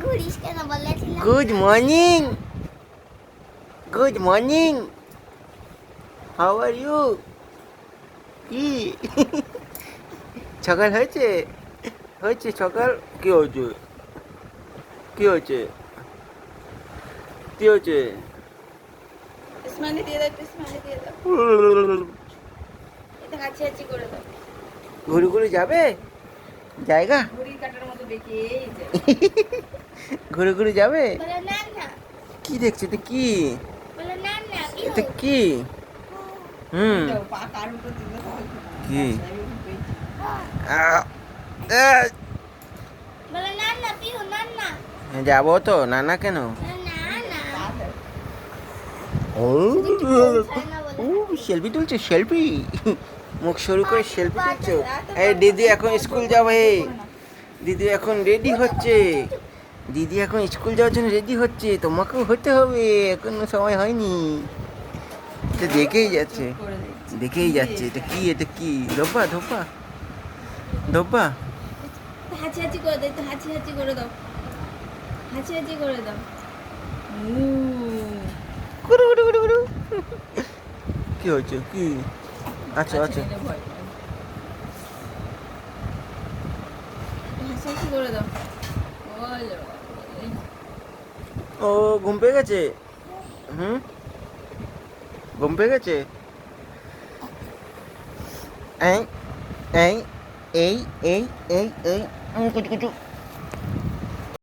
ঘুরিস কেন বলেছিলাম? Good morning, good morning, how are you? কি সকাল হয়েছে? হয়েছে সকাল? কি হয়েছে? কি হয়েছে? কি হয়েছে? স্মাইলি দিয়ে দাও, একটু স্মাইলি দিয়ে দাও। এটা হাঁচি হাঁচি করে দাও। ঘুরে ঘুরে যাবে জায়গা? ঘড়ির কাঁটার মতো বেঁকেই যায়। ঘুরে ঘুরে যাবে? বলে না না, কি দেখছো এটা? কি বলে না না, কি এটা? হলো? কি হুম দাও, পা কার উপর দিলে তাহলে কি? বাসায় উঠবে। আহ, আহ, বলে না না, পিহু না না, যাবো তো, না না কেন? না না, পা ধর। ও পৌঁছায় না বলে। সেলফি তুলছে, সেলফি মুখ শুরু করে সেলফি তুলছো? এই দিদি এখন স্কুল যাবে, দিদি এখন রেডি হচ্ছে, দিদি এখন স্কুল যাওয়ার জন্য রেডি হচ্ছে, তোমাকেও হতে হবে, এখনো সময় হয়নি। এটা দেখেই যাচ্ছে, চুপ করে দিচ্ছি। দেখেই যাচ্ছে। এটা কি? এটা কি? ধোপা ধোপা ধোপা? হাঁচি হাঁচি করে দাও, একটু হাঁচি হাঁচি করে দাও। হাঁচি হাঁচি করে দাও। গুরু গুরু গুরু গুরু। কি হয়েছে? কি? আচ্ছা আচ্ছা, দিলে ভয় পায়। হাঁচি হাঁচি করে দাও। ওলে বাবারে। ও ঘুম পেয়ে গেছে? হুম, ঘুম পেয়ে গেছে? এই এই এই এই এই এই কুচু কুচু